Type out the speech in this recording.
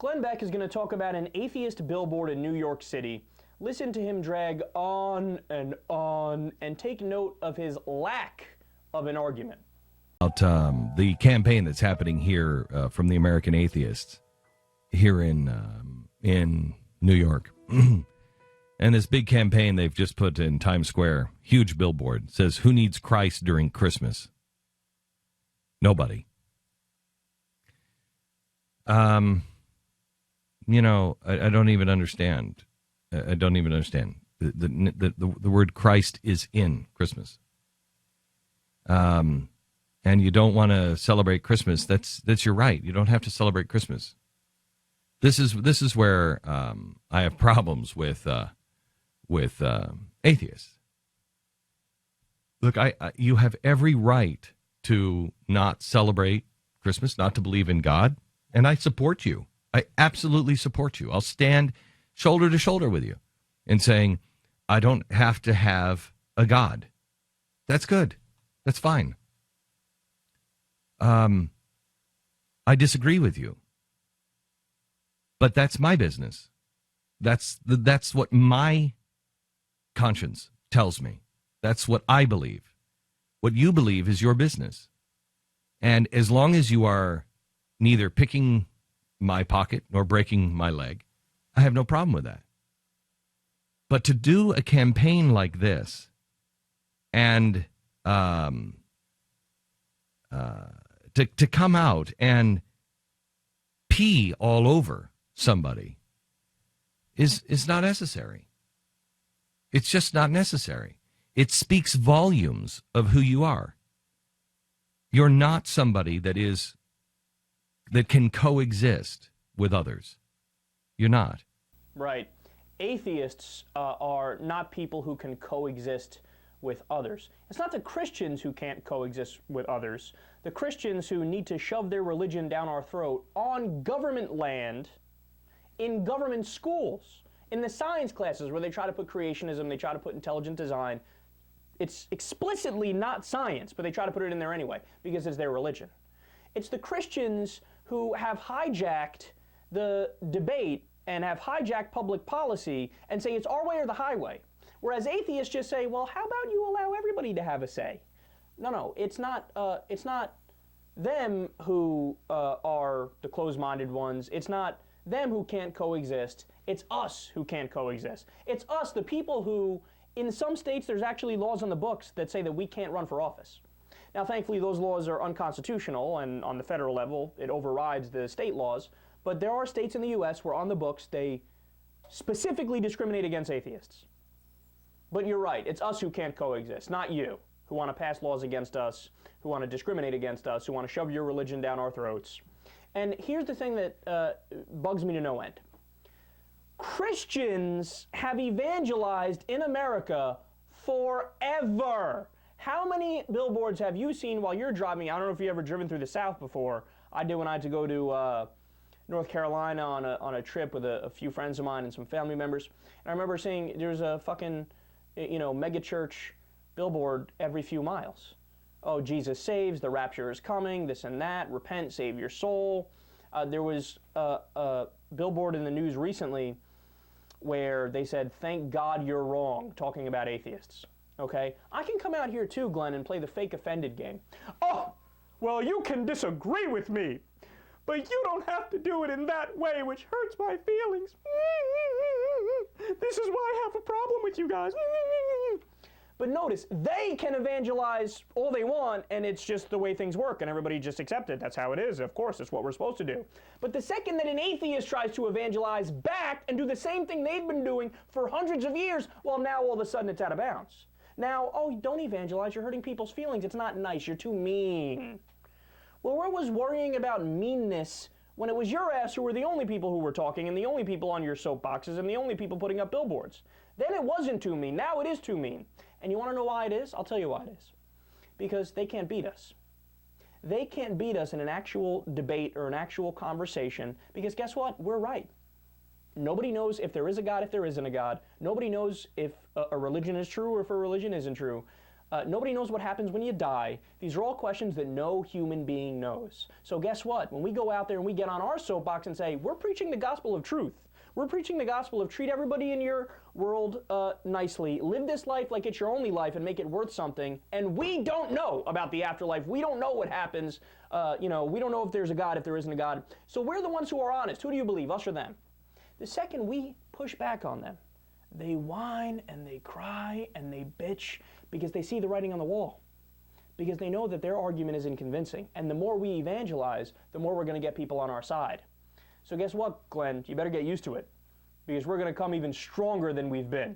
Glenn Beck is going to talk about an atheist billboard in New York City. Listen to him drag on, and take note of his lack of an argument. About the campaign that's happening here from the American Atheists here in New York. And this big campaign they've just put in Times Square, huge billboard, says, "Who needs Christ during Christmas?" Nobody. I don't even understand. I don't even understand. The word Christ is in Christmas. And you don't want to celebrate Christmas. That's your right. You don't have to celebrate Christmas. This is where I have problems with atheists. Look, you have every right to not celebrate Christmas, not to believe in God, and I support you. I absolutely support you. I'll stand shoulder to shoulder with you in saying I don't have to have a God. That's good. That's fine. I disagree with you, but that's my business. That's what my conscience tells me. That's what I believe. What you believe is your business. And as long as you are neither picking my pocket nor breaking my leg, I have no problem with that. But to do a campaign like this and to come out and pee all over somebody is not necessary. It's just not necessary. It speaks volumes of who you are. You're not somebody that can coexist with others. You're not. Right. Atheists are not people who can coexist with others. It's not the Christians who can't coexist with others. The Christians who need to shove their religion down our throat on government land, in government schools, in the science classes where they try to put creationism, they try to put intelligent design. It's explicitly not science, but they try to put it in there anyway because it's their religion. It's the Christians who have hijacked the debate and have hijacked public policy and say it's our way or the highway. Whereas atheists just say, well, how about you allow everybody to have a say? No, it's not them who are the closed-minded ones. It's not them who can't coexist. It's us who can't coexist. It's us, the people who, in some states, there's actually laws on the books that say that we can't run for office. Now, thankfully, those laws are unconstitutional, and on the federal level, it overrides the state laws. But there are states in the U.S. where on the books they specifically discriminate against atheists. But you're right, it's us who can't coexist, not you, who want to pass laws against us, who want to discriminate against us, who want to shove your religion down our throats. And here's the thing that bugs me to no end. Christians have evangelized in America forever. How many billboards have you seen while you're driving? I don't know if you've ever driven through the South before. I did when I had to go to North Carolina on a trip with a few friends of mine and some family members. And I remember seeing there's a fucking, mega church billboard every few miles. Oh, Jesus saves, the rapture is coming, this and that, repent, save your soul. There was a billboard in the news recently where they said, thank God you're wrong, talking about atheists. Okay? I can come out here too, Glenn, and play the fake offended game. Oh, well, you can disagree with me, but you don't have to do it in that way, which hurts my feelings. This is why I have a problem with you guys. But notice, they can evangelize all they want, and it's just the way things work, and everybody just accepts it. That's how it is. Of course, it's what we're supposed to do. But the second that an atheist tries to evangelize back and do the same thing they've been doing for hundreds of years, well, now all of a sudden it's out of bounds. Now, oh, don't evangelize. You're hurting people's feelings. It's not nice. You're too mean. Well, where was worrying about meanness when it was your ass who were the only people who were talking and the only people on your soapboxes and the only people putting up billboards? Then it wasn't too mean. Now it is too mean. And you want to know why it is? I'll tell you why it is. Because they can't beat us. They can't beat us in an actual debate or an actual conversation because guess what? We're right. Nobody knows if there is a God, if there isn't a God. Nobody knows if a religion is true or if a religion isn't true. Nobody knows what happens when you die. These are all questions that no human being knows. So guess what? When we go out there and we get on our soapbox and say, we're preaching the gospel of truth. We're preaching the gospel of treat everybody in your world nicely. Live this life like it's your only life and make it worth something. And we don't know about the afterlife. We don't know what happens. We don't know if there's a God, if there isn't a God. So we're the ones who are honest. Who do you believe, us or them? The second we push back on them, they whine and they cry and they bitch because they see the writing on the wall. Because they know that their argument isn't convincing. And the more we evangelize, the more we're going to get people on our side. So guess what, Glenn? You better get used to it, because we're going to come even stronger than we've been.